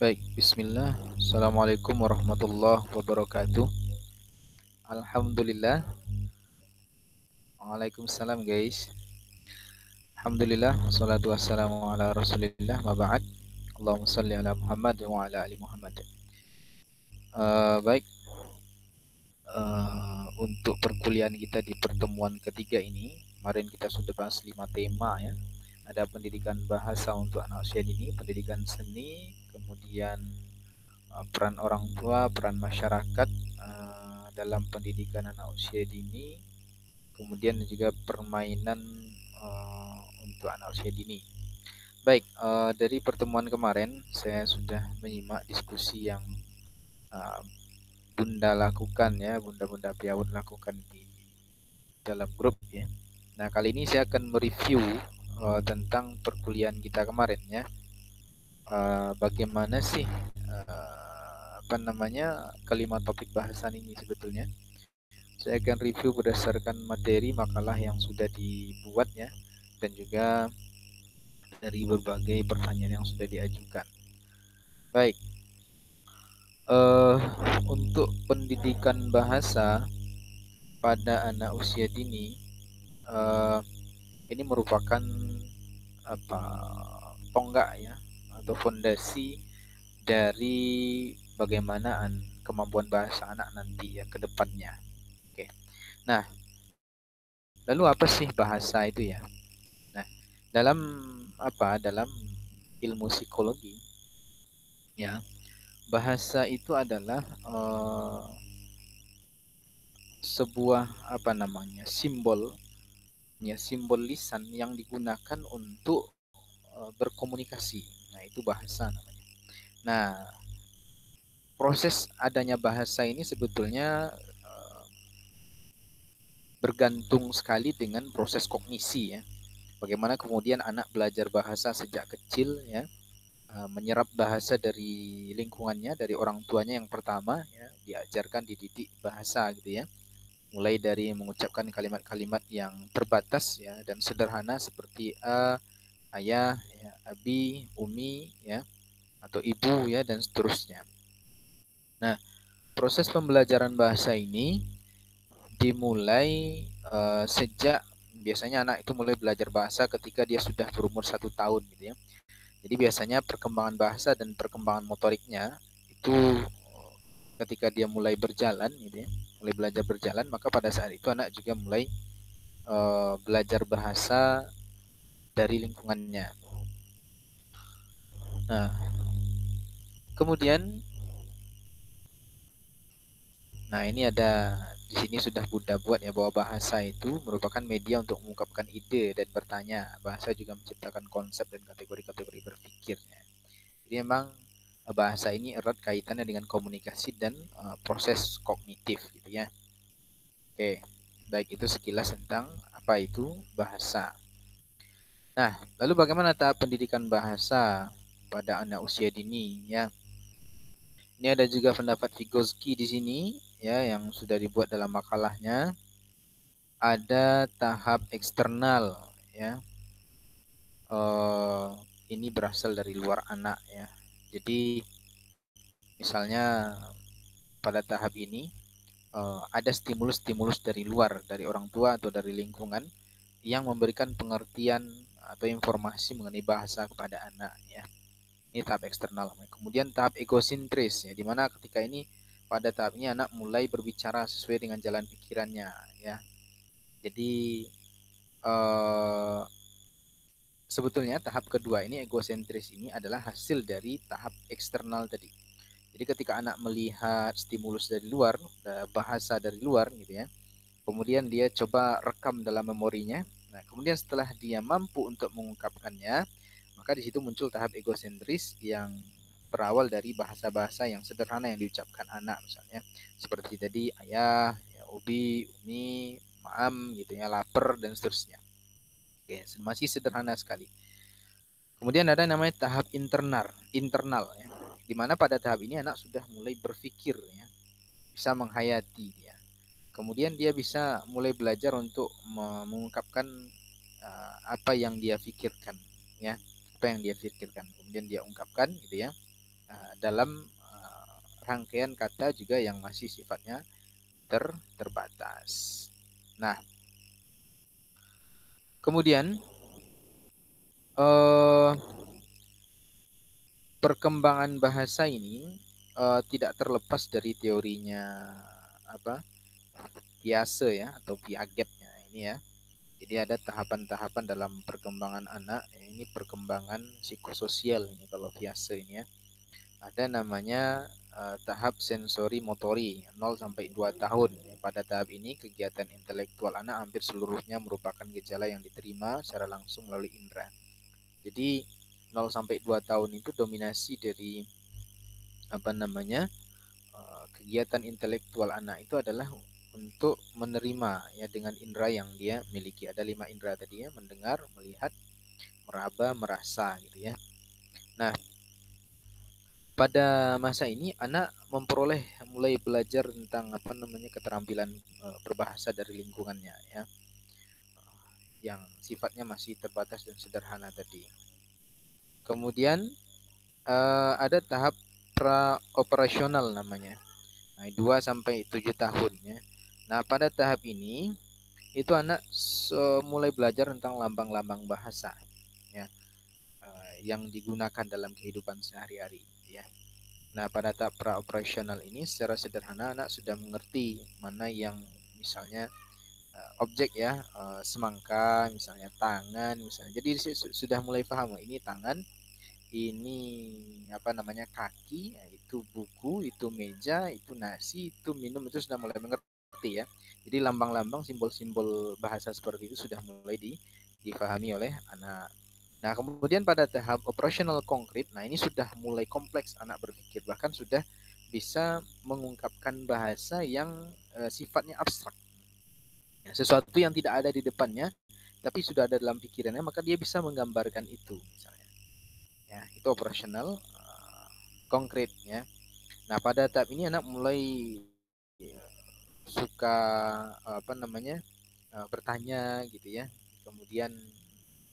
Baik, bismillah. Assalamualaikum warahmatullahi wabarakatuh. Alhamdulillah. Waalaikumsalam guys. Alhamdulillah, salatu wassalamu ala rasulillah, ma ba'd. Allahumma salli ala Muhammad wa ala ali Muhammad. Baik, untuk perkuliahan kita di pertemuan ketiga ini, kemarin kita sudah bahas 5 tema ya. Ada pendidikan bahasa untuk anak usia dini, pendidikan seni, kemudian peran orang tua, peran masyarakat dalam pendidikan anak usia dini, kemudian juga permainan untuk anak usia dini. Baik, dari pertemuan kemarin saya sudah menyimak diskusi yang uh, Bunda lakukan ya, Bunda-bunda Piawut lakukan di dalam grup ya. Nah, kali ini saya akan mereview tentang perkuliahan kita kemarin ya. Bagaimana sih apa namanya kelima topik bahasan ini sebetulnya. Saya akan review berdasarkan materi makalah yang sudah dibuat ya, dan juga dari berbagai pertanyaan yang sudah diajukan. Baik, untuk pendidikan bahasa pada anak usia dini, eh, ini merupakan apa tonggak ya atau fondasi dari bagaimana kemampuan bahasa anak nanti ya ke depannya. Oke. Nah, lalu apa sih bahasa itu ya? Nah, dalam dalam ilmu psikologi ya, bahasa itu adalah sebuah simbol ya, simbol lisan yang digunakan untuk berkomunikasi. Nah, itu bahasa namanya. Nah, proses adanya bahasa ini sebetulnya bergantung sekali dengan proses kognisi ya. Bagaimana kemudian anak belajar bahasa sejak kecil ya, menyerap bahasa dari lingkungannya, dari orang tuanya yang pertama ya, diajarkan dididik bahasa gitu ya. Mulai dari mengucapkan kalimat-kalimat yang terbatas ya dan sederhana seperti ayah, ya, abi, umi ya, atau ibu ya, dan seterusnya. Nah, proses pembelajaran bahasa ini dimulai sejak biasanya anak itu mulai belajar bahasa ketika dia sudah berumur 1 tahun gitu ya. Jadi biasanya perkembangan bahasa dan perkembangan motoriknya itu ketika dia mulai berjalan gitu ya, mulai belajar berjalan, maka pada saat itu anak juga mulai belajar bahasa dari lingkungannya. Nah, kemudian, nah ini ada di sini sudah Bunda buat ya, bahwa bahasa itu merupakan media untuk mengungkapkan ide dan bertanya. Bahasa juga menciptakan konsep dan kategori-kategori berpikirnya. Jadi memang bahasa ini erat kaitannya dengan komunikasi dan proses kognitif gitu ya. Oke, baik, itu sekilas tentang apa itu bahasa. Nah, lalu bagaimana tahap pendidikan bahasa pada anak usia dini ya? Ini ada juga pendapat Vygotsky di sini ya yang sudah dibuat dalam makalahnya. Ada tahap eksternal ya. Eh, ini berasal dari luar anak ya. Jadi misalnya pada tahap ini ada stimulus-stimulus dari luar, dari orang tua atau dari lingkungan yang memberikan pengertian atau informasi mengenai bahasa kepada anak ya. Ini tahap eksternal. Kemudian tahap egosentris ya, dimana ketika ini pada tahap ini anak mulai berbicara sesuai dengan jalan pikirannya ya. Jadi sebetulnya tahap kedua ini, egosentris ini, adalah hasil dari tahap eksternal tadi. Jadi ketika anak melihat stimulus dari luar, bahasa dari luar gitu ya, kemudian dia coba rekam dalam memorinya. Nah, kemudian setelah dia mampu untuk mengungkapkannya, maka di situ muncul tahap egosentris yang berawal dari bahasa-bahasa yang sederhana yang diucapkan anak, misalnya seperti tadi ayah, ya, ubi, umi, maam gitu ya, lapar dan seterusnya. Oke, masih sederhana sekali. Kemudian ada namanya tahap internal ya, di mana pada tahap ini anak sudah mulai berpikir ya, bisa menghayati dia. Kemudian dia bisa mulai belajar untuk mengungkapkan apa yang dia pikirkan ya, apa yang dia pikirkan. Kemudian dia ungkapkan gitu ya. dalam rangkaian kata juga yang masih sifatnya terbatas. Nah, kemudian perkembangan bahasa ini tidak terlepas dari teorinya apa Piaget ya atau Piagetnya ini ya. Jadi ada tahapan-tahapan dalam perkembangan anak. Ini perkembangan psikososial ini kalau Piaget ini ya. Ada namanya tahap sensori motori 0 sampai 2 tahun. Pada tahap ini kegiatan intelektual anak hampir seluruhnya merupakan gejala yang diterima secara langsung melalui indera. Jadi 0 sampai 2 tahun itu dominasi dari kegiatan intelektual anak itu adalah untuk menerima ya dengan indera yang dia miliki. Ada 5 indera tadi ya, mendengar, melihat, meraba, merasa gitu ya. Nah, pada masa ini anak memperoleh mulai belajar tentang keterampilan berbahasa dari lingkungannya ya, yang sifatnya masih terbatas dan sederhana tadi. Kemudian ada tahap pra operasional namanya. Nah, 2 sampai 7 tahun ya. Nah, pada tahap ini itu anak mulai belajar tentang lambang-lambang bahasa ya, yang digunakan dalam kehidupan sehari-hari ya. Nah, pada tahap pra-operasional ini secara sederhana anak sudah mengerti mana yang misalnya objek ya, semangka, misalnya tangan, misalnya. Jadi sudah mulai paham, ini tangan, ini kaki, itu buku, itu meja, itu nasi, itu minum, itu sudah mulai mengerti ya. Jadi lambang-lambang, simbol-simbol bahasa seperti itu sudah mulai difahami oleh anak. Nah, kemudian pada tahap operasional konkret, nah ini sudah mulai kompleks anak berpikir, bahkan sudah bisa mengungkapkan bahasa yang sifatnya abstrak. Ya, sesuatu yang tidak ada di depannya, tapi sudah ada dalam pikirannya, maka dia bisa menggambarkan itu, misalnya. Ya, itu operasional konkret ya. Nah, pada tahap ini anak mulai suka bertanya gitu ya. Kemudian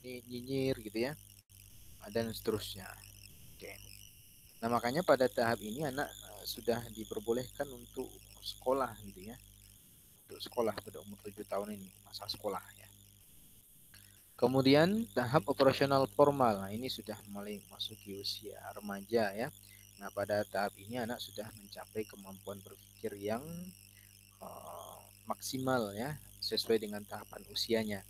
nyinyir gitu ya, dan seterusnya. Oke. Nah, makanya pada tahap ini anak sudah diperbolehkan untuk sekolah gitu ya. Untuk sekolah pada umur 7 tahun ini, masa sekolah ya. Kemudian tahap operasional formal. Nah, ini sudah mulai masuki usia remaja ya. Nah, pada tahap ini anak sudah mencapai kemampuan berpikir yang maksimal ya, sesuai dengan tahapan usianya.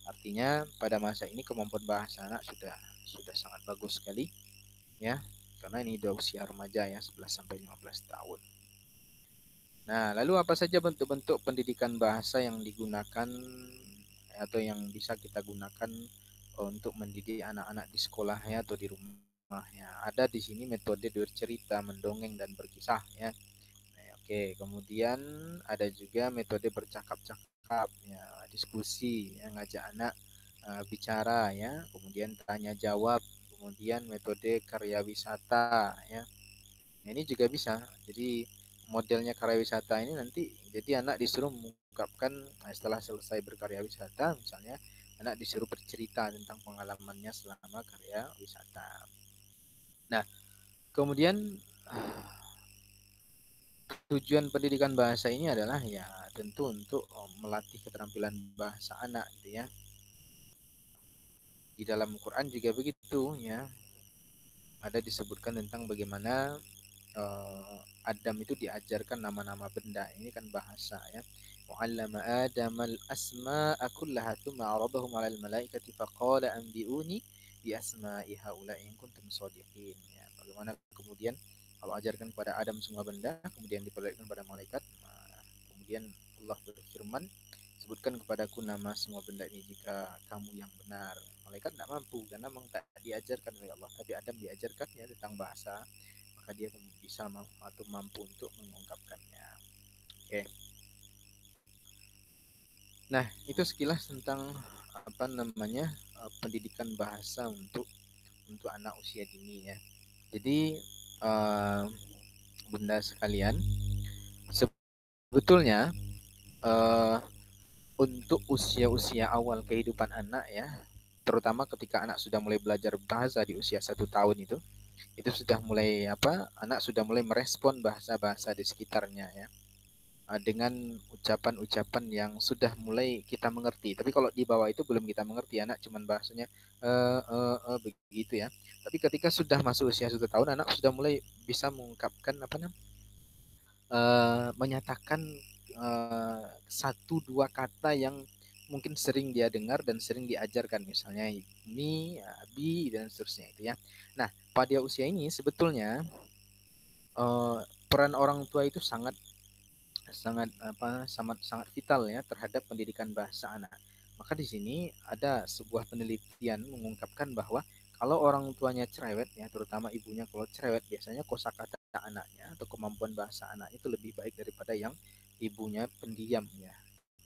Artinya pada masa ini kemampuan bahasa anak sudah sangat bagus sekali ya. Karena ini udah usia remaja ya, 11 sampai 15 tahun. Nah, lalu apa saja bentuk-bentuk pendidikan bahasa yang digunakan atau yang bisa kita gunakan untuk mendidik anak-anak di sekolahnya atau di rumahnya? Ada di sini metode bercerita, mendongeng, dan berkisah ya. Nah, oke, kemudian ada juga metode bercakap-cakap ya, diskusi ya, ngajak anak bicara ya, kemudian tanya jawab, kemudian metode karya wisata ya. Nah, ini juga bisa. Jadi modelnya karya wisata ini nanti jadi anak disuruh mengungkapkan setelah selesai berkarya wisata, misalnya anak disuruh bercerita tentang pengalamannya selama karya wisata. Nah, kemudian tujuan pendidikan bahasa ini adalah ya tentu untuk melatih keterampilan bahasa anak gitu ya. Di dalam Quran juga begitu ya. Ada disebutkan tentang bagaimana Adam itu diajarkan nama-nama benda. Ini kan bahasa ya. Wa'allama Adam al-asma'a kullaha thumma 'aradahum 'alal malaikati faqala anbi'uni bi asma'i haula'i in kuntum shadiqin. Ya, bagaimana kemudian Allah ajarkan kepada Adam semua benda, kemudian diperlihatkan kepada malaikat. Kemudian Allah berfirman, sebutkan kepadaku nama semua benda ini jika kamu yang benar. Malaikat tidak mampu karena memang tak diajarkan oleh Allah. Tapi Adam diajarkan ya tentang bahasa, maka dia bisa atau mampu untuk mengungkapkannya. Oke. Nah, itu sekilas tentang pendidikan bahasa untuk anak usia dini ya. Jadi bunda sekalian, sebetulnya untuk usia-usia awal kehidupan anak ya, terutama ketika anak sudah mulai belajar bahasa di usia 1 tahun itu, Itu sudah mulai apa? Anak sudah mulai merespon bahasa-bahasa di sekitarnya ya. Dengan ucapan-ucapan yang sudah mulai kita mengerti. Tapi kalau di bawah itu belum kita mengerti, anak cuman bahasanya begitu ya. Tapi ketika sudah masuk usia 1 tahun, anak sudah mulai bisa mengungkapkan apa namanya, menyatakan satu dua kata yang mungkin sering dia dengar dan sering diajarkan, misalnya ini, abi dan seterusnya itu ya. Nah, pada usia ini sebetulnya eh, peran orang tua itu sangat sangat apa sangat sangat vital ya terhadap pendidikan bahasa anak. Maka di sini ada sebuah penelitian mengungkapkan bahwa kalau orang tuanya cerewet ya, terutama ibunya kalau cerewet, biasanya kosakata anaknya atau kemampuan bahasa anak itu lebih baik daripada yang ibunya pendiam ya.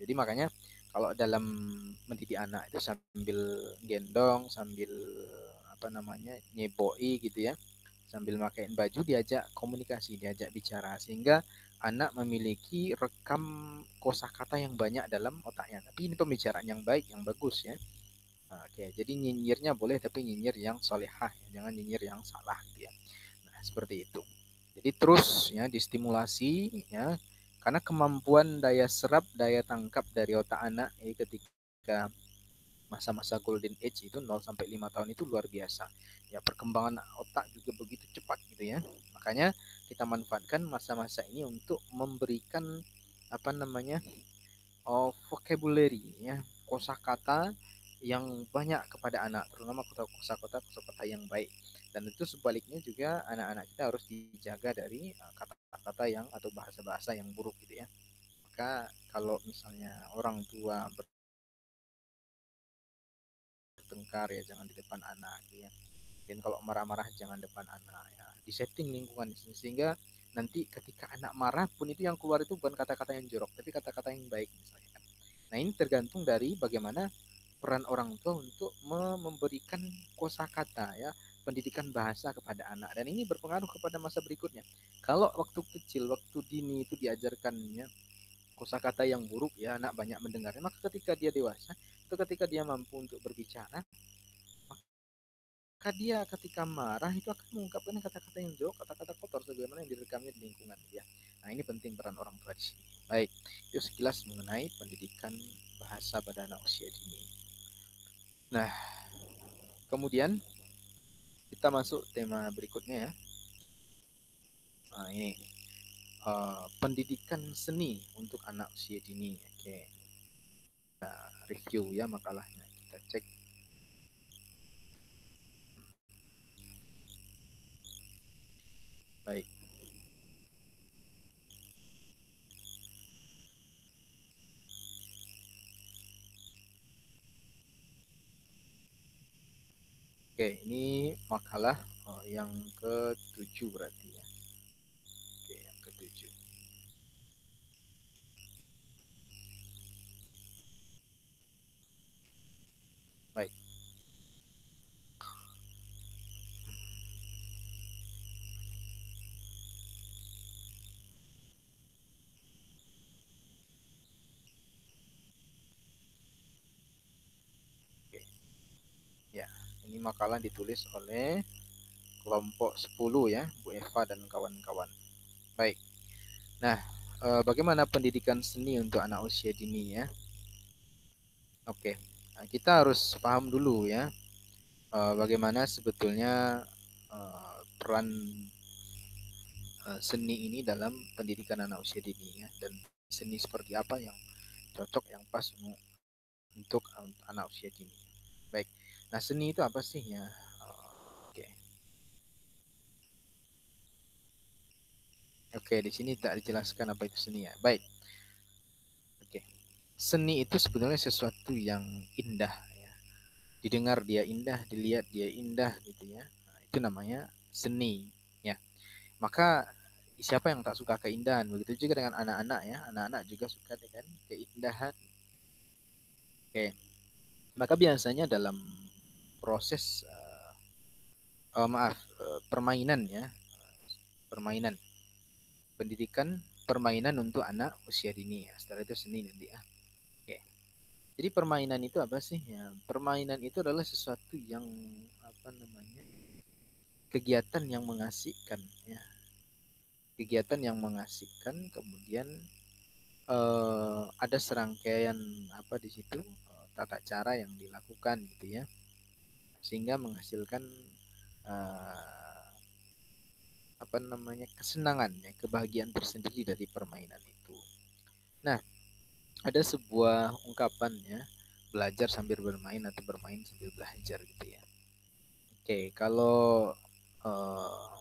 Jadi makanya kalau dalam mendidik anak itu sambil gendong, sambil apa namanya nyeboi gitu ya, sambil makain baju, diajak komunikasi, diajak bicara, sehingga anak memiliki rekam kosakata yang banyak dalam otaknya. Tapi ini pembicaraan yang baik, yang bagus ya. Nah, oke, jadi nyinyirnya boleh, tapi nyinyir yang solehah, ya. Jangan nyinyir yang salah gitu ya. Nah, seperti itu. Jadi terus ya distimulasi ya, karena kemampuan daya serap, daya tangkap dari otak anak ketika masa-masa golden age itu 0 sampai 5 tahun itu luar biasa. Ya, perkembangan otak juga begitu cepat gitu ya. Makanya kita manfaatkan masa-masa ini untuk memberikan apa namanya, vocabulary ya, kosakata yang banyak kepada anak, terutama kosakata yang baik. Dan itu sebaliknya juga anak-anak kita harus dijaga dari kata-kata yang atau bahasa-bahasa yang buruk gitu ya. Maka kalau misalnya orang tua bertengkar ya jangan di depan anak gitu ya. Dan kalau marah-marah jangan depan anak ya. Di setting lingkungan sehingga nanti ketika anak marah pun itu yang keluar itu bukan kata-kata yang jorok, tapi kata-kata yang baik misalnya kan. Nah, ini tergantung dari bagaimana peran orang tua untuk memberikan kosakata ya, pendidikan bahasa kepada anak, dan ini berpengaruh kepada masa berikutnya. Kalau waktu kecil, waktu dini itu diajarkannya kosakata yang buruk ya, anak banyak mendengarnya, maka ketika dia dewasa atau ketika dia mampu untuk berbicara, maka dia ketika marah itu akan mengungkapkan kata-kata yang jorok, kata-kata kotor sebagaimana yang direkamnya di lingkungan dia. Nah, ini penting peran orang tua di sini. Baik, itu sekilas mengenai pendidikan bahasa pada anak usia dini. Nah, kemudian kita masuk tema berikutnya ya. Nah, ini pendidikan seni untuk anak usia dini. Oke, kita review ya makalahnya. Kita cek. Baik. Oke, ini makalah yang ke-7 berarti ya. Oke, yang ke-7. Baik. Oke. Ya, ini makalah ditulis oleh kelompok 10 ya, Bu Eva dan kawan-kawan. Baik. Nah, bagaimana pendidikan seni untuk anak usia dini ya? Oke. Nah, kita harus paham dulu ya, bagaimana sebetulnya peran seni ini dalam pendidikan anak usia dini ya, dan seni seperti apa yang cocok, yang pas untuk anak usia dini. Baik. Nah, seni itu apa sih ya? Oke. Oke, di sini tak dijelaskan apa itu seni ya. Baik. Oke. Seni itu sebenarnya sesuatu yang indah ya. Didengar dia indah, dilihat dia indah gitu ya. Nah, itu namanya seni ya. Maka siapa yang tak suka keindahan? Begitu juga dengan anak-anak ya. Anak-anak juga suka dengan keindahan. Oke. Maka biasanya dalam proses permainan ya, permainan, pendidikan permainan untuk anak usia dini ya. Setelah itu seni nanti ya. Oke. Jadi permainan itu apa sih ya? Permainan itu adalah sesuatu yang apa namanya? kegiatan yang mengasihkan, ya, kegiatan yang mengasihkan. Kemudian ada serangkaian apa di situ, tata cara yang dilakukan gitu ya, sehingga menghasilkan uh, apa namanya, kesenangan, ya, kebahagiaan tersendiri dari permainan itu. Nah, ada sebuah ungkapan ya, belajar sambil bermain atau bermain sambil belajar gitu ya. Oke, kalau uh,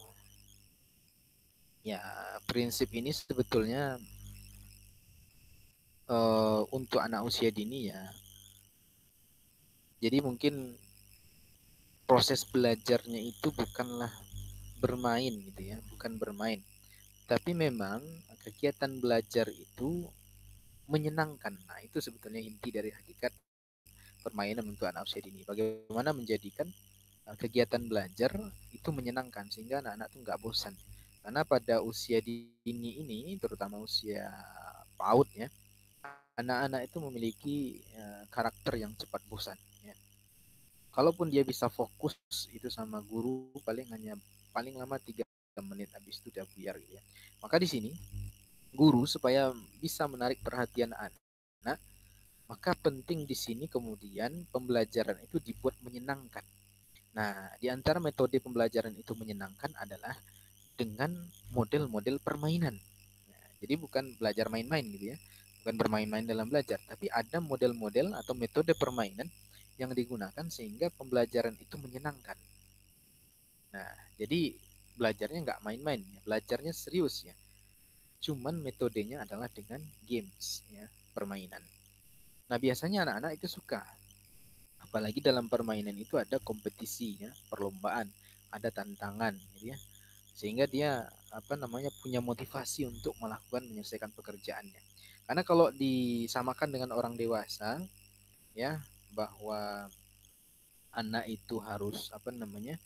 ya, prinsip ini sebetulnya untuk anak usia dini ya. Jadi mungkin proses belajarnya itu bukanlah bermain gitu ya, bukan bermain. Tapi memang kegiatan belajar itu menyenangkan. Nah, itu sebetulnya inti dari hakikat permainan untuk anak usia dini. Bagaimana menjadikan kegiatan belajar itu menyenangkan sehingga anak-anak tuh nggak bosan. Karena pada usia dini ini, terutama usia PAUD ya, anak-anak itu memiliki karakter yang cepat bosan. Ya. Kalaupun dia bisa fokus itu sama guru, paling lama 3 menit, habis itu udah buyar gitu ya. Maka di sini guru supaya bisa menarik perhatian anak, maka penting di sini kemudian pembelajaran itu dibuat menyenangkan. Nah, di antara metode pembelajaran itu menyenangkan adalah dengan model-model permainan. Nah, jadi bukan belajar main-main gitu ya, bukan bermain-main dalam belajar, tapi ada model-model atau metode permainan yang digunakan sehingga pembelajaran itu menyenangkan. Nah, jadi belajarnya nggak main-main, ya, belajarnya serius ya. Cuman metodenya adalah dengan games ya, permainan. Nah, biasanya anak-anak itu suka. Apalagi dalam permainan itu ada kompetisi ya, perlombaan, ada tantangan gitu ya. Sehingga dia apa namanya, punya motivasi untuk melakukan menyelesaikan pekerjaannya. Karena kalau disamakan dengan orang dewasa ya, bahwa anak itu harus apa namanya,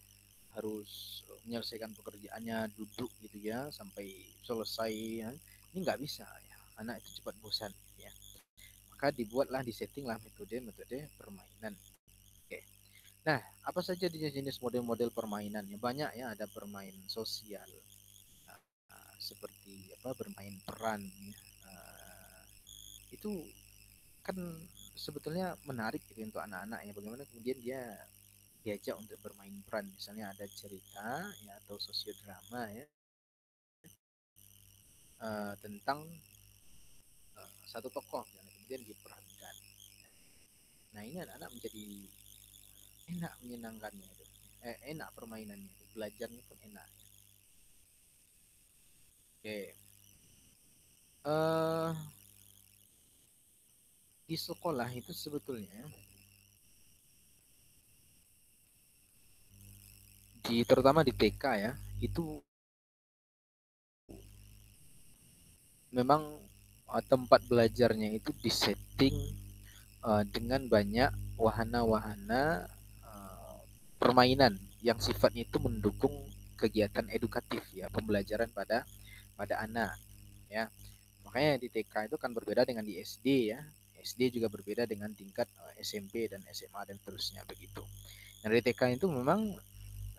harus menyelesaikan pekerjaannya duduk gitu ya sampai selesai ya. Ini nggak bisa ya, anak itu cepat bosan ya. Maka dibuatlah, disettinglah metode-metode permainan. Oke. Nah, apa saja jenis model-model permainan? Ya banyak ya, ada permainan sosial, seperti apa, bermain peran ya. Itu kan sebetulnya menarik gitu untuk anak-anak ya. Bagaimana kemudian dia diajak untuk bermain peran, misalnya ada cerita ya atau sosiodrama ya, tentang satu tokoh yang kemudian diperankan. Nah, ini anak-anak menjadi enak menyenangkannya itu, enak permainannya itu, belajarnya pun enak. Oke. eh di sekolah itu sebetulnya, terutama di TK ya, itu memang tempat belajarnya itu disetting dengan banyak wahana-wahana permainan yang sifatnya itu mendukung kegiatan edukatif ya, pembelajaran pada anak ya. Makanya di TK itu kan berbeda dengan di SD ya. SD juga berbeda dengan tingkat SMP dan SMA dan terusnya begitu. Nah, di TK itu memang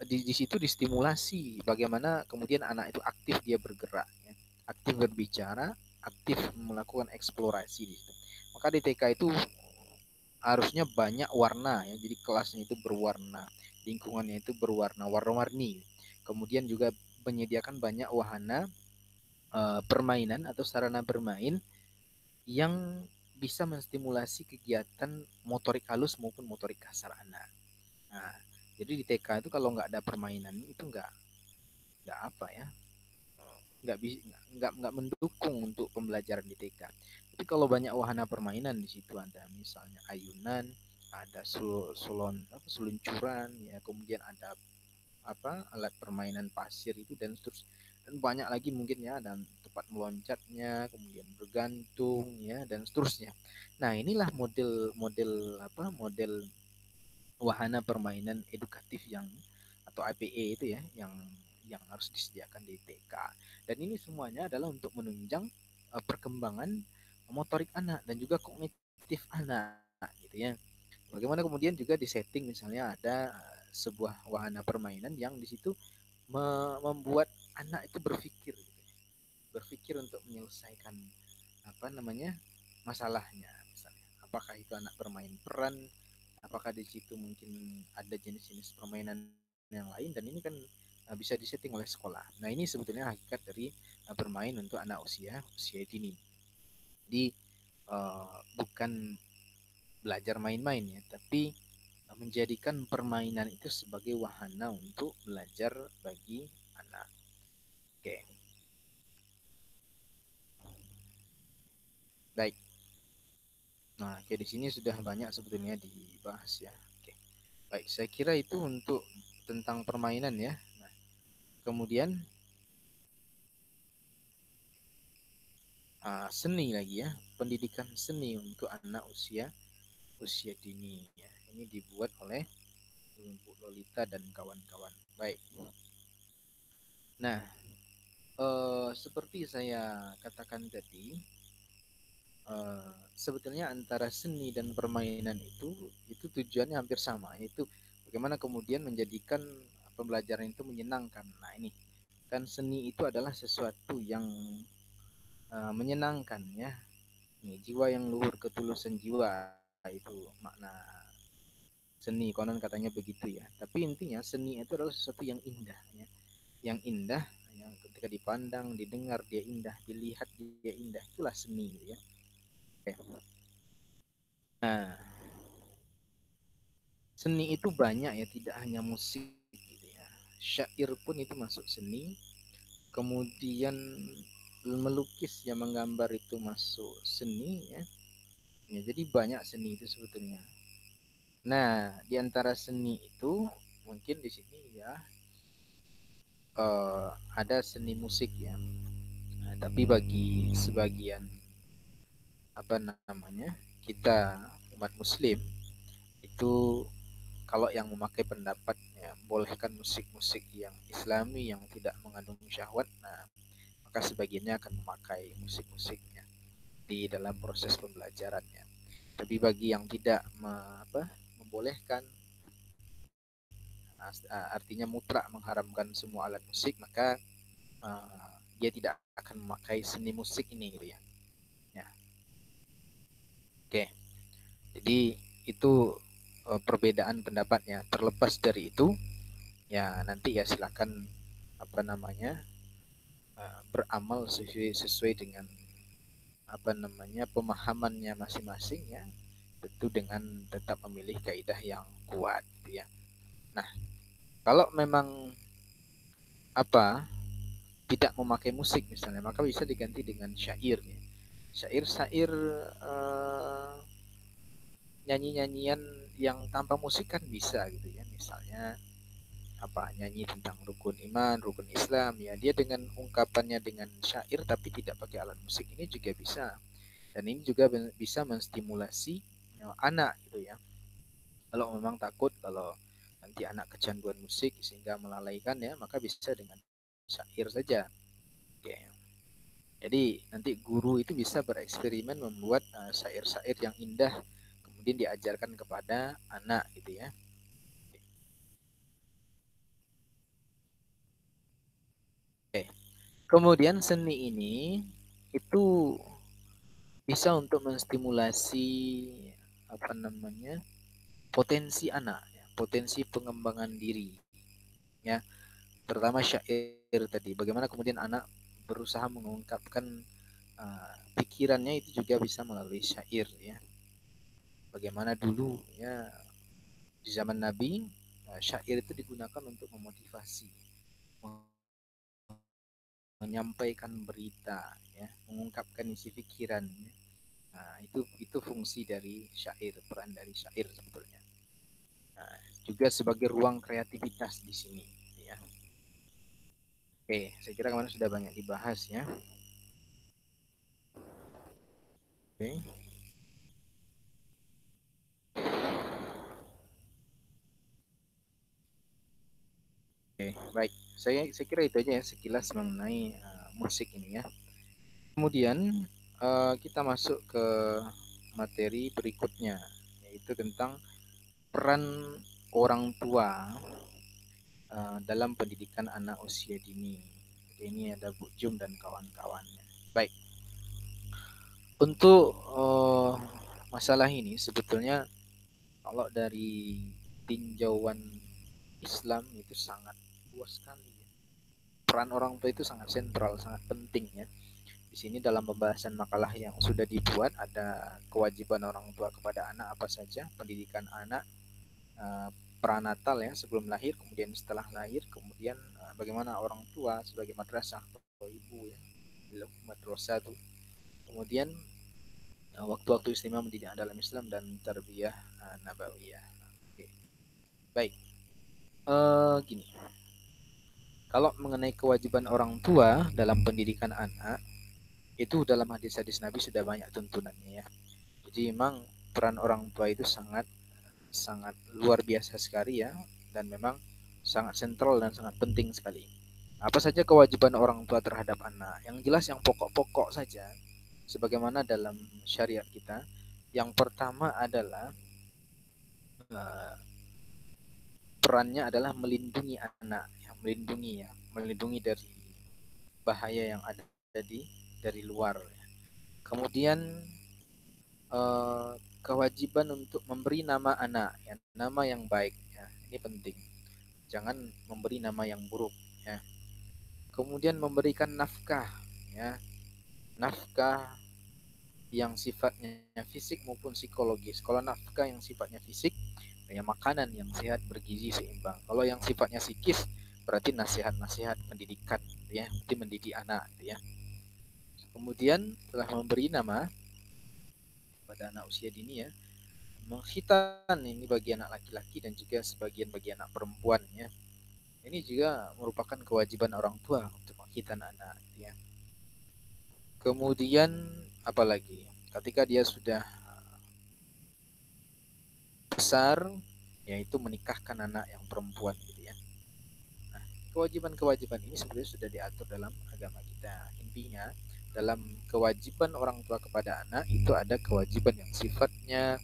di situ distimulasi bagaimana kemudian anak itu aktif, dia bergerak ya, aktif berbicara, aktif melakukan eksplorasi di situ. Maka di TK itu harusnya banyak warna ya, jadi kelasnya itu berwarna, lingkungannya itu warna-warni. Kemudian juga menyediakan banyak wahana permainan atau sarana bermain yang bisa menstimulasi kegiatan motorik halus maupun motorik kasar anak. Nah, jadi di TK itu kalau nggak ada permainan itu nggak apa ya, nggak bisa, nggak mendukung untuk pembelajaran di TK. Tapi kalau banyak wahana permainan di situ, ada misalnya ayunan, ada seluncuran ya, kemudian ada apa, alat permainan pasir itu dan terus, dan banyak lagi mungkin ya, dan tempat meloncatnya, kemudian bergantung ya dan seterusnya. Nah, inilah model-model apa, model wahana permainan edukatif yang atau APE itu ya, yang harus disediakan di TK. Dan ini semuanya adalah untuk menunjang perkembangan motorik anak dan juga kognitif anak gitu ya. Bagaimana kemudian juga di setting misalnya ada sebuah wahana permainan yang di situ membuat anak itu berpikir gitu. Berpikir untuk menyelesaikan apa namanya masalahnya, misalnya apakah itu anak bermain peran, apakah di situ mungkin ada jenis-jenis permainan yang lain, dan ini kan bisa disetting oleh sekolah. Nah, ini sebetulnya hakikat dari bermain untuk anak usia usia dini. Jadi bukan belajar main-main ya, tapi menjadikan permainan itu sebagai wahana untuk belajar bagi anak. Oke, baik. Nah, oke, di sini sudah banyak sebetulnya dibahas ya. Oke, baik. Saya kira itu untuk tentang permainan ya. Nah, kemudian seni lagi ya, pendidikan seni untuk anak usia usia dini ya. Ini dibuat oleh Bu Lolita dan kawan-kawan. Baik. Nah, seperti saya katakan tadi, sebetulnya antara seni dan permainan itu tujuannya hampir sama, yaitu bagaimana kemudian menjadikan pembelajaran itu menyenangkan. Nah, ini kan seni itu adalah sesuatu yang menyenangkan ya. Ini jiwa yang luhur, ketulusan jiwa, itu makna seni, konon katanya begitu ya. Tapi intinya seni itu adalah sesuatu yang indah ya. Yang indah, yang ketika dipandang, didengar dia indah, dilihat dia indah, itulah seni ya. Oke. Nah, seni itu banyak ya, tidak hanya musik gitu ya. Syair pun itu masuk seni. Kemudian melukis yang menggambar itu masuk seni ya. Ya, jadi banyak seni itu sebetulnya. Nah, di antara seni itu mungkin di sini ya ada seni musik ya. Nah, tapi bagi sebagian apa namanya kita umat Muslim itu, kalau yang memakai pendapat ya, bolehkan musik-musik yang Islami yang tidak mengandung syahwat, nah maka sebagiannya akan memakai musik-musiknya di dalam proses pembelajarannya. Tapi bagi yang tidak membolehkan, artinya mutlak mengharamkan semua alat musik, maka dia tidak akan memakai seni musik ini gitu ya. Ya, oke. Jadi itu perbedaan pendapatnya. Terlepas dari itu, ya nanti ya silakan apa namanya beramal sesuai dengan apa namanya pemahamannya masing-masing ya, tentu dengan tetap memilih kaidah yang kuat gitu ya. Nah, kalau memang apa tidak memakai musik misalnya, maka bisa diganti dengan syair ya. Syair-syair nyanyi-nyanyian yang tanpa musik kan bisa gitu ya, misalnya apa nyanyi tentang rukun iman, rukun Islam ya, dia dengan ungkapannya dengan syair tapi tidak pakai alat musik, ini juga bisa. Dan ini juga bisa menstimulasi anak gitu ya. Kalau memang takut kalau nanti anak kecanduan musik sehingga melalaikan ya, maka bisa dengan syair saja. Oke. Jadi nanti guru itu bisa bereksperimen membuat syair-syair yang indah kemudian diajarkan kepada anak gitu ya. Oke. Kemudian seni ini itu bisa untuk menstimulasi apa namanya potensi anak ya, potensi pengembangan diri ya, terutama syair tadi, bagaimana kemudian anak berusaha mengungkapkan pikirannya itu juga bisa melalui syair ya. Bagaimana dulu ya di zaman Nabi syair itu digunakan untuk memotivasi, menyampaikan berita ya, mengungkapkan isi pikiran ya. Nah, itu fungsi dari syair, peran dari syair sebetulnya. Nah, juga sebagai ruang kreativitas di sini ya. Oke, saya kira kemarin sudah banyak dibahas ya. Oke. Oke, baik. Saya kira itu aja ya sekilas mengenai musik ini ya. Kemudian kita masuk ke materi berikutnya, yaitu tentang peran orang tua dalam pendidikan anak usia dini. Ini ada Bu Jum dan kawan-kawannya. Baik, untuk masalah ini sebetulnya kalau dari tinjauan Islam itu sangat luas sekali. Peran orang tua itu sangat sentral, sangat penting ya. Di sini dalam pembahasan makalah yang sudah dibuat ada kewajiban orang tua kepada anak apa saja, pendidikan anak, pranatal ya sebelum lahir, kemudian setelah lahir, kemudian bagaimana orang tua sebagai madrasah atau ibu ya, madrasah tuh. Kemudian waktu-waktu istimewa mendidik dalam Islam dan tarbiyah nabawiyah. Oke. Baik. Gini. Kalau mengenai kewajiban orang tua dalam pendidikan anak, itu dalam hadis-hadis Nabi sudah banyak tuntunannya ya. Jadi memang peran orang tua itu sangat sangat luar biasa sekali ya, dan memang sangat sentral dan sangat penting sekali. Apa saja kewajiban orang tua terhadap anak? Yang jelas yang pokok-pokok saja, sebagaimana dalam syariat kita. Yang pertama adalah uh, perannya adalah melindungi anak, ya, melindungi dari bahaya yang ada dari luar. Kemudian kewajiban untuk memberi nama anak, ya, nama yang baik, ya, ini penting. Jangan memberi nama yang buruk, ya. Kemudian memberikan nafkah, ya, nafkah yang sifatnya fisik maupun psikologis. Kalau nafkah yang sifatnya fisik, ya makanan yang sehat bergizi seimbang. Kalau yang sifatnya psikis, berarti nasihat-nasihat pendidikan, ya, berarti mendidik anak, ya. Kemudian telah memberi nama pada anak usia dini ya, mengkhitan ini bagi anak laki-laki dan juga sebagian bagi anak perempuan ya. Ini juga merupakan kewajiban orang tua untuk mengkhitan anak ya. Kemudian apalagi ketika dia sudah besar, yaitu menikahkan anak yang perempuan gitu ya. Nah, kewajiban-kewajiban ini sebenarnya sudah diatur dalam agama kita. Intinya dalam kewajiban orang tua kepada anak itu ada kewajiban yang sifatnya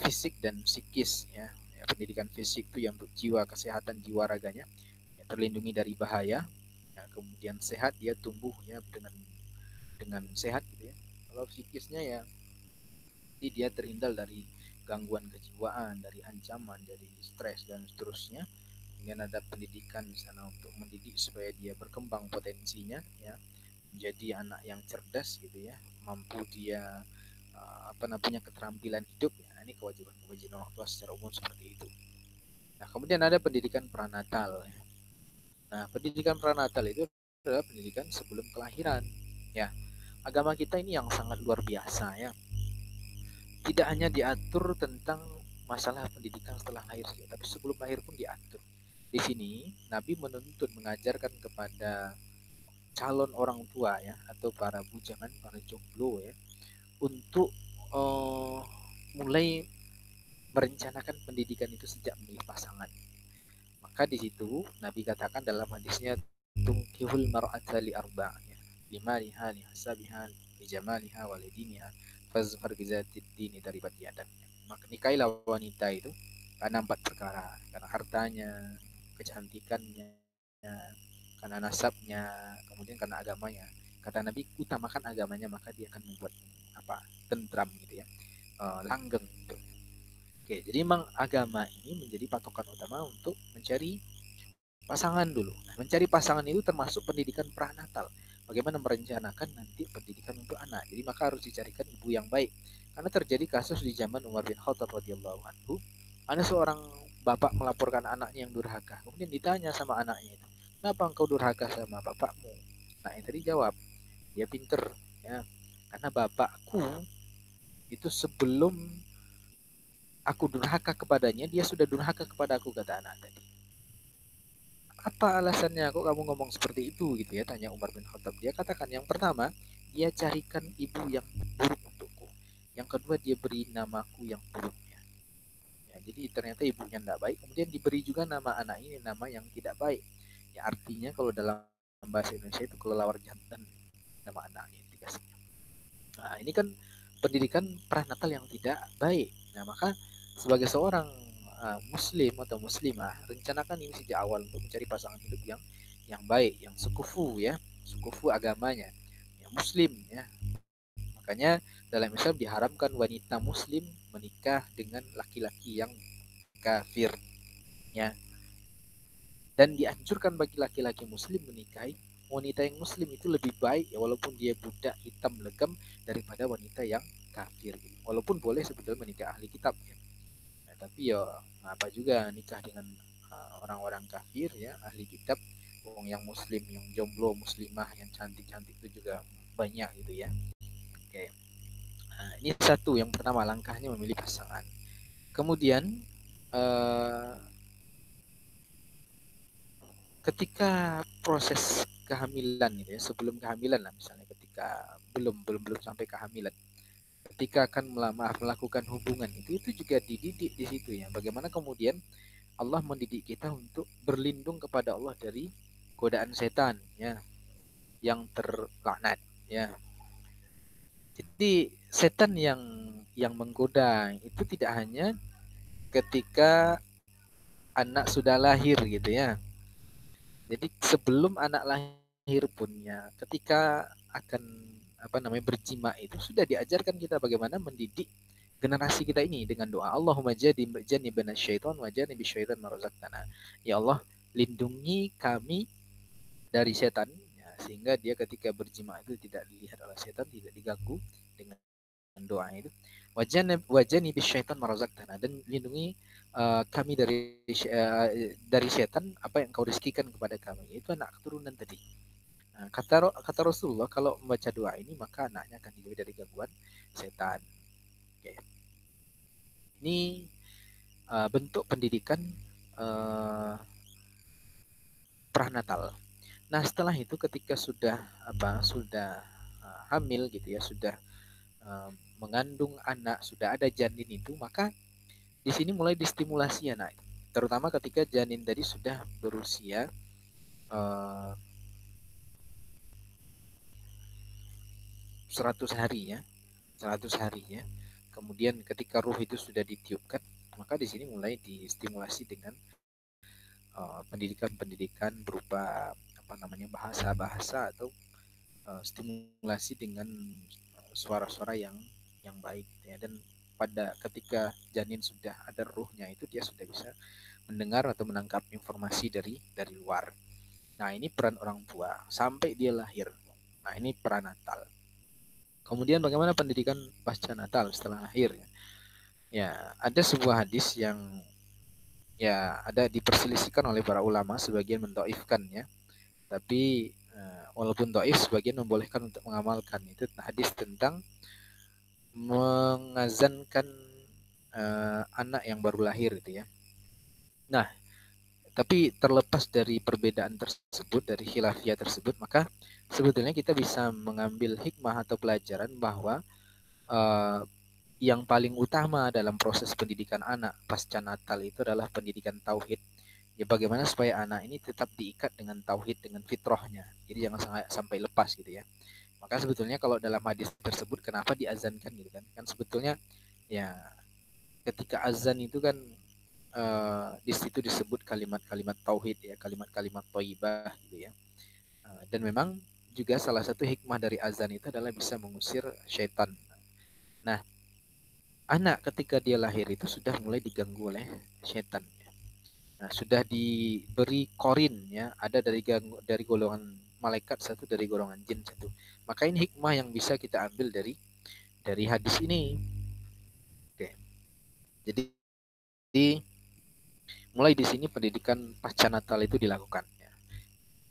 fisik dan psikis ya. Ya, pendidikan fisik itu yang untuk jiwa, kesehatan jiwa raganya ya, terlindungi dari bahaya ya, kemudian sehat, dia tumbuh ya dengan sehat gitu ya. Kalau psikisnya ya dia terhindar dari gangguan kejiwaan, dari ancaman, dari stres dan seterusnya. Kemudian ada pendidikan di sana untuk mendidik supaya dia berkembang potensinya ya, menjadi anak yang cerdas gitu ya, mampu dia punya keterampilan hidup ya. Ini kewajiban orang tua secara umum seperti itu. Nah, kemudian ada pendidikan pranatal ya. Nah, pendidikan pranatal itu adalah pendidikan sebelum kelahiran ya. Agama kita ini yang sangat luar biasa ya, tidak hanya diatur tentang masalah pendidikan setelah lahir tapi sebelum lahir pun diatur. Di sini Nabi menuntut, mengajarkan kepada calon orang tua ya, atau para bujangan, para jomblo ya, untuk mulai merencanakan pendidikan itu sejak memilih pasangan. Maka di situ Nabi katakan dalam hadisnya, tungkihul mar'ata li arba' ya, limaliha, lihasabiha, lijamaliha, walidiniha, fazfar bizatid dini daribat yadak. Maka nikailah wanita itu karena 4 perkara, karena hartanya, kecantikannya, karena nasabnya, kemudian karena agamanya. Kata Nabi, utamakan agamanya, maka dia akan membuat tentram gitu ya, langgeng gitu. Oke, jadi memang agama ini menjadi patokan utama untuk mencari pasangan dulu. Nah, mencari pasangan itu termasuk pendidikan pranatal. Bagaimana merencanakan nanti pendidikan untuk anak. Jadi maka harus dicarikan ibu yang baik. Karena terjadi kasus di zaman Umar bin Khattab radhiyallahu anhu, ada seorang bapak melaporkan anaknya yang durhaka. Kemudian ditanya sama anaknya itu, "Kenapa engkau durhaka sama bapakmu?" Nah, yang tadi jawab, "Dia pinter ya. Karena bapakku itu sebelum aku durhaka kepadanya, dia sudah durhaka kepada aku," kata anak tadi. "Apa alasannya kok kamu ngomong seperti itu?" gitu ya, tanya Umar bin Khattab. Dia katakan, yang pertama, dia carikan ibu yang buruk untukku. Yang kedua, dia beri namaku yang buruk. Ya, jadi ternyata ibunya tidak baik, kemudian diberi juga nama anak ini nama yang tidak baik. Ya, artinya kalau dalam bahasa Indonesia itu kelelawar jantan nama anak ini dikasihnya. Nah, ini kan pendidikan pranatal yang tidak baik. Nah, maka sebagai seorang muslim atau muslimah, rencanakan ini sejak awal untuk mencari pasangan hidup yang baik, yang sekufu ya, sekufu agamanya, yang muslim ya. Makanya dalam Islam diharamkan wanita muslim menikah dengan laki-laki yang kafir ya. Dan dianjurkan bagi laki-laki muslim menikahi wanita yang muslim itu lebih baik ya, walaupun dia budak hitam legam daripada wanita yang kafir. Walaupun boleh sebetulnya menikah ahli kitab ya. Nah, tapi ya apa juga nikah dengan orang-orang kafir ya, ahli kitab, yang muslim, yang jomblo, muslimah, yang cantik-cantik itu juga banyak gitu ya. Oke. Nah, ini satu, yang pertama langkahnya memilih pasangan. Kemudian eh, ketika proses kehamilan gitu ya, sebelum kehamilan lah misalnya, ketika belum sampai kehamilan, ketika akan melakukan hubungan itu juga dididik di situ ya. Bagaimana kemudian Allah mendidik kita untuk berlindung kepada Allah dari godaan setan ya, yang terlaknat ya. Jadi setan yang menggoda itu tidak hanya ketika anak sudah lahir gitu ya. Jadi sebelum anak lahir pun ya, ketika akan berjima itu sudah diajarkan kita bagaimana mendidik generasi kita ini dengan doa. Allahumma jannibna syaitan wa jannibi syaitan ma razaqtana. Ya Allah, lindungi kami dari setan ya, sehingga dia ketika berjima itu tidak dilihat oleh setan, tidak diganggu dengan doa itu. Wajani bisyaitan marazaqtana, dan lindungi kami dari setan apa yang kau rizkikan kepada kami, itu anak keturunan tadi. Nah, kata Rasulullah, kalau membaca doa ini maka anaknya akan dijauhi dari gangguan setan. Oke. Ini bentuk pendidikan uh, pranatal. Nah, setelah itu ketika sudah hamil gitu ya, sudah mengandung anak, sudah ada janin itu, maka di sini mulai distimulasi anak. Terutama ketika janin tadi sudah berusia 100 hari ya, 100 hari ya. Kemudian ketika ruh itu sudah ditiupkan, maka di sini mulai distimulasi dengan pendidikan-pendidikan berupa bahasa-bahasa, atau stimulasi dengan suara-suara yang baik ya. Dan pada ketika janin sudah ada ruhnya itu, dia sudah bisa mendengar atau menangkap informasi dari luar. Nah, ini peran orang tua sampai dia lahir. Nah, ini peran Natal. Kemudian bagaimana pendidikan pasca Natal setelah lahir? Ya, ada sebuah hadis yang ya ada diperselisihkan oleh para ulama, sebagian mendoifkan ya. Tapi walaupun doif, sebagian membolehkan untuk mengamalkan. Itu hadis tentang mengazankan anak yang baru lahir itu ya. Nah, tapi terlepas dari perbedaan tersebut, dari khilafiyah tersebut, maka sebetulnya kita bisa mengambil hikmah atau pelajaran bahwa uh, yang paling utama dalam proses pendidikan anak pasca Natal itu adalah pendidikan tauhid. Ya, bagaimana supaya anak ini tetap diikat dengan tauhid, dengan fitrahnya. Jadi jangan sampai lepas gitu ya. Maka sebetulnya kalau dalam hadis tersebut kenapa diazankan gitu kan? Kan sebetulnya ya ketika azan itu kan di situ disebut kalimat-kalimat tauhid ya, kalimat-kalimat thayyibah gitu ya. Dan memang juga salah satu hikmah dari azan itu adalah bisa mengusir syaitan. Nah, anak ketika dia lahir itu sudah mulai diganggu oleh syaitan. Nah, sudah diberi korin ya, ada dari golongan malaikat satu, dari golongan jin satu. Maka ini hikmah yang bisa kita ambil dari hadis ini. Oke. Jadi mulai di sini pendidikan pasca Natal itu dilakukan. Ya.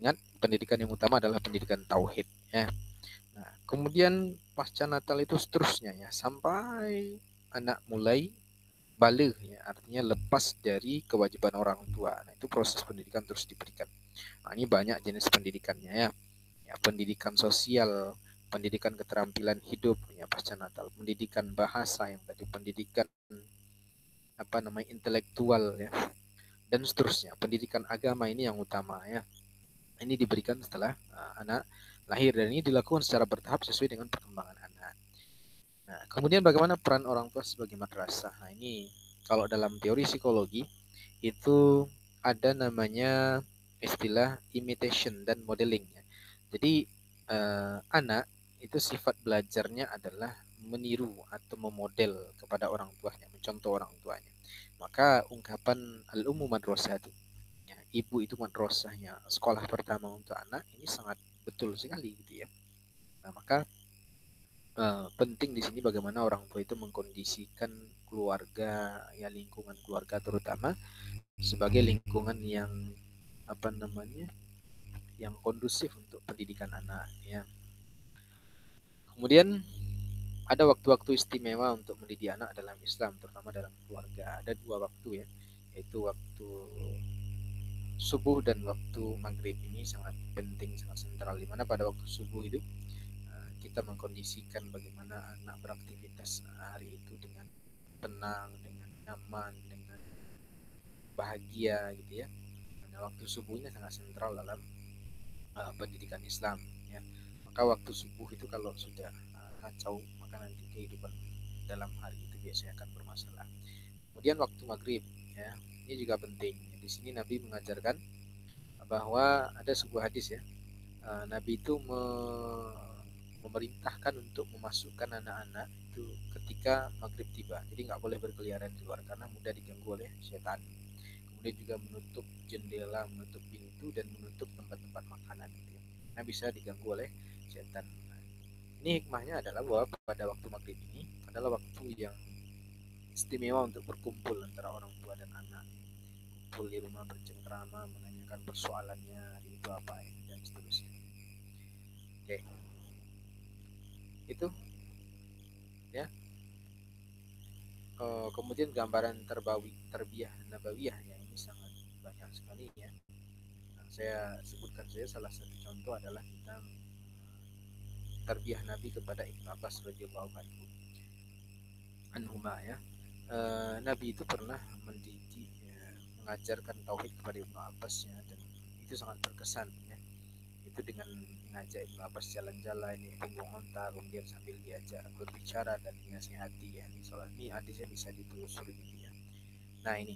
Ingat, pendidikan yang utama adalah pendidikan tauhid. Ya. Nah, kemudian pasca Natal itu seterusnya ya, sampai anak mulai balik ya, artinya lepas dari kewajiban orang tua. Nah, itu proses pendidikan terus diberikan. Nah, ini banyak jenis pendidikannya ya. Ya, pendidikan sosial, pendidikan keterampilan hidup ya pasca Natal, pendidikan bahasa yang tadi, pendidikan intelektual ya, dan seterusnya. Pendidikan agama ini yang utama ya. Ini diberikan setelah anak lahir, dan ini dilakukan secara bertahap sesuai dengan perkembangan anak. Nah, kemudian bagaimana peran orang tua sebagai madrasah? Nah, ini Kalau dalam teori psikologi itu ada namanya istilah imitation dan modeling. Jadi anak itu sifat belajarnya adalah meniru atau memodel kepada orang tuanya, mencontoh orang tuanya. Maka ungkapan al-ummu madrasah itu, ya, ibu itu madrasahnya, sekolah pertama untuk anak, ini sangat betul sekali gitu ya. Nah, maka penting di sini bagaimana orang tua itu mengkondisikan keluarga, ya lingkungan keluarga terutama sebagai lingkungan yang apa namanya, yang kondusif untuk pendidikan anak ya. Kemudian ada waktu-waktu istimewa untuk mendidik anak dalam Islam, terutama dalam keluarga. Ada dua waktu ya, yaitu waktu subuh dan waktu maghrib. Ini sangat penting, sangat sentral, di mana pada waktu subuh itu kita mengkondisikan bagaimana anak beraktivitas hari itu dengan tenang, dengan nyaman, dengan bahagia gitu ya. Nah, waktu subuhnya sangat sentral dalam pendidikan Islam ya. Maka waktu subuh itu kalau sudah kacau, maka nanti kehidupan dalam hari itu biasanya akan bermasalah. Kemudian waktu maghrib ya, ini juga penting. Di sini Nabi mengajarkan bahwa ada sebuah hadis ya, Nabi itu memerintahkan untuk memasukkan anak-anak itu ketika maghrib tiba. Jadi nggak boleh berkeliaran di luar karena mudah diganggu oleh setan. Kemudian juga menutup jendela, menutup pintu, dan menutup tempat-tempat makanan gitu ya. Nah, bisa diganggu oleh setan. Nah, ini hikmahnya adalah bahwa pada waktu maghrib ini adalah waktu yang istimewa untuk berkumpul antara orang tua dan anak. Kumpul di rumah bercengkrama, menanyakan persoalannya, hari itu apa ya, dan seterusnya. Oke, itu ya. Kemudian gambaran terbiah nabawiyah ya, ini sangat banyak sekali ya. Nah, saya sebutkan saja salah satu contoh adalah kita terbiah Nabi kepada Ibnu Abbas radhiyallahu anhuma ya. Nabi itu pernah mendidik ya, mengajarkan tauhid kepada Ibnu Abbas ya, dan itu sangat berkesan ya. Itu dengan mengajak Ibnu Abbas jalan-jalan ini punggung onta, kemudian sambil diajak berbicara dan dinasihati ya. Ini soal ini hadisnya bisa ditelusuri gitu ya. Nah ini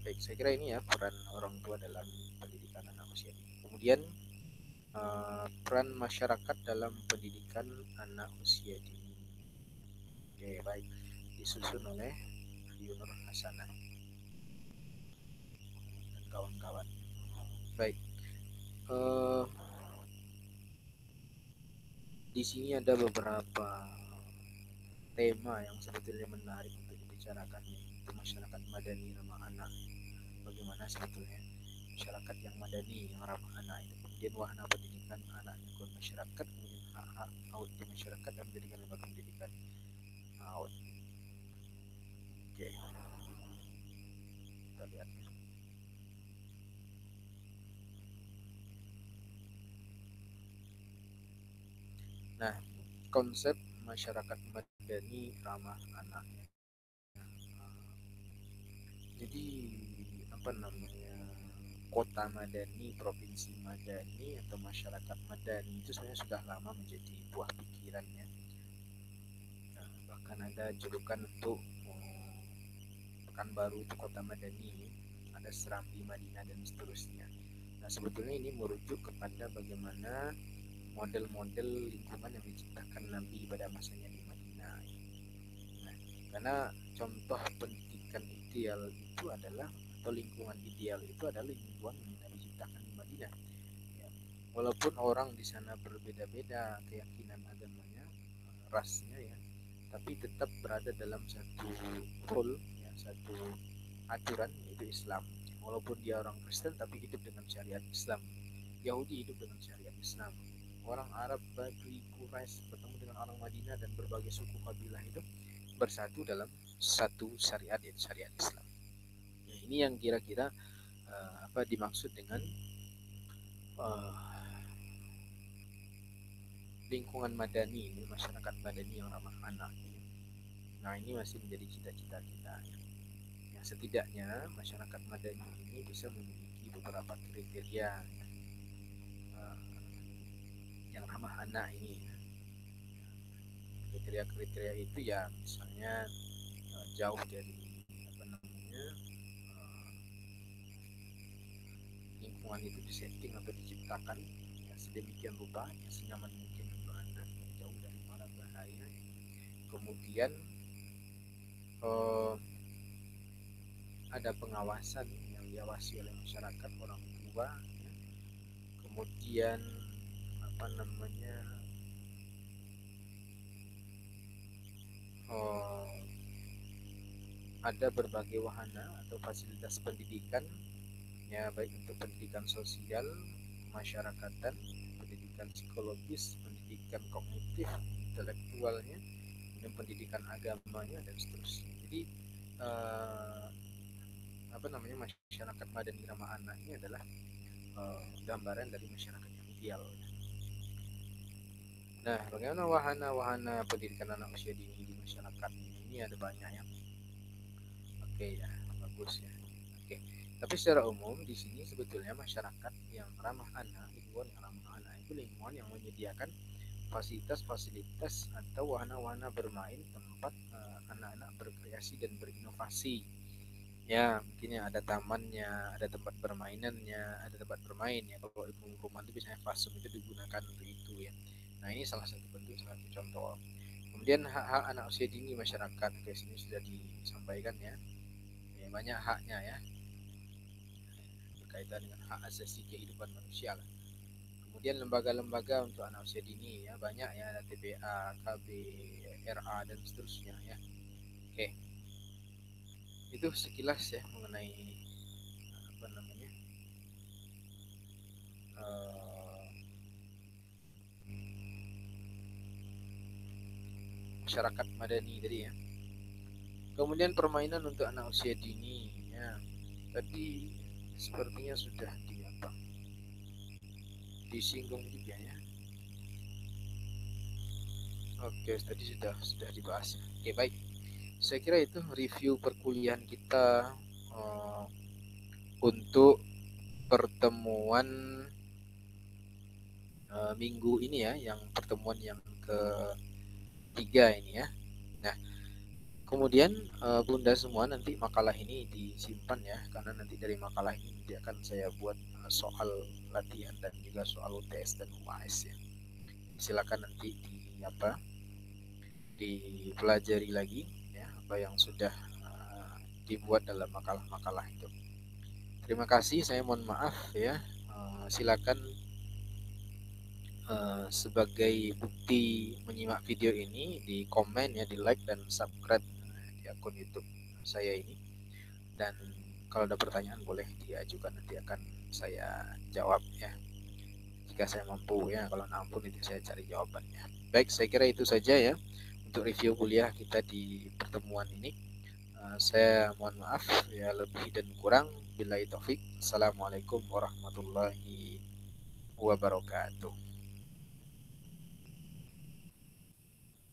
baik, saya kira ini ya peran orang tua dalam pendidikan anak usia dini. Kemudian peran masyarakat dalam pendidikan anak usia dini. Oke, baik, disusun oleh Yunur Hasanah dan kawan-kawan. Baik, eh, di sini ada beberapa tema yang sebetulnya menarik untuk dibicarakan, yaitu masyarakat madani ramah anak. Bagaimana sebetulnya masyarakat yang madani yang ramah anak itu, kemudian wahana pendidikan anak lingkungan masyarakat, kemudian hak-hak AUD di masyarakat dan pendidikan lembaga pendidikan AUD. Oke, kita lihat. Nah, konsep masyarakat madani ramah anak. Jadi apa namanya, kota madani, provinsi madani, atau masyarakat madani itu sebenarnya sudah lama menjadi buah pikirannya. Nah, bahkan ada julukan untuk Pekanbaru itu kota madani, ada Serambi, Madinah, dan seterusnya. Nah, sebetulnya ini merujuk kepada bagaimana model-model lingkungan yang diciptakan Nabi pada masanya di Madinah. Nah, karena contoh pendidikan ideal itu adalah, atau lingkungan ideal itu adalah lingkungan yang Nabi ciptakan di Madinah. Ya, walaupun orang di sana berbeda-beda keyakinan agamanya, rasnya ya, tapi tetap berada dalam satu rule ya, satu aturan, yaitu Islam. Walaupun dia orang Kristen tapi hidup dengan syariat Islam. Yahudi hidup dengan syariat Islam. Orang Arab, Badui, Quraisy bertemu dengan orang Madinah dan berbagai suku kabilah itu bersatu dalam satu syariat, yaitu syariat Islam. Nah, ini yang kira-kira apa dimaksud dengan uh, lingkungan madani, masyarakat madani yang ramah anak. Nah, ini masih menjadi cita-cita kita. Ya, setidaknya masyarakat madani ini bisa memiliki beberapa kriteria uh, yang ramah anak ini. Kriteria-kriteria itu ya misalnya jauh dari apa namanya lingkungan itu disetting atau diciptakan ya, sedemikian rupa ya, senyaman mungkin untuk anak ya, jauh dari mara bahaya. Kemudian eh, ada pengawasan yang diawasi oleh masyarakat, orang tua ya. Kemudian apa namanya eh, ada berbagai wahana atau fasilitas pendidikan ya, baik untuk pendidikan sosial, masyarakatan, pendidikan psikologis, pendidikan kognitif, intelektualnya, kemudian pendidikan agamanya dan seterusnya. Jadi eh, apa namanya masyarakat madani ramah anak ini adalah gambaran dari masyarakat yang ideal. Nah, bagaimana wahana-wahana pendidikan anak usia dini di masyarakat ini ada banyak ya. Oke ya, bagus ya. Oke. Tapi secara umum di sini sebetulnya masyarakat yang ramah anak, lingkungan yang ramah anak itu lingkungan yang menyediakan fasilitas-fasilitas atau wahana-wahana bermain tempat anak-anak berkreasi dan berinovasi. Ya, mungkin ya ada tamannya, ada tempat permainannya, ada tempat bermain ya. Kalau rumah itu biasanya fasum itu digunakan untuk itu ya. Nah, ini salah satu bentuk, salah satu contoh. Kemudian hak-hak anak usia dini masyarakat, guys, ini sudah disampaikan ya. Ya, banyak haknya ya, berkaitan dengan hak asasi kehidupan manusia lah. Kemudian lembaga-lembaga untuk anak usia dini ya banyak ya, ada TBA, KB, RA dan seterusnya ya. Oke, itu sekilas ya mengenai apa namanya uh, masyarakat madani tadi ya. Kemudian permainan untuk anak usia dini ya. Tadi sepertinya sudah disinggung juga ya. Oke, tadi sudah dibahas ya. Oke, baik. Saya kira itu review perkuliahan kita untuk pertemuan minggu ini ya, yang pertemuan yang ketiga ini ya. Nah, kemudian Bunda semua nanti makalah ini disimpan ya, karena nanti dari makalah ini nanti akan saya buat soal latihan dan juga soal UTS dan UAS ya. Silakan nanti dipelajari lagi ya apa yang sudah dibuat dalam makalah-makalah itu. Terima kasih, saya mohon maaf ya. Silakan sebagai bukti menyimak video ini di komen ya, di like dan subscribe di akun YouTube saya ini. Dan kalau ada pertanyaan boleh diajukan, nanti akan saya jawab ya. Jika saya mampu ya, kalau mampu nanti saya cari jawabannya. Baik, saya kira itu saja ya untuk review kuliah kita di pertemuan ini. Saya mohon maaf ya lebih dan kurang. Billahi taufik. Assalamualaikum warahmatullahi wabarakatuh.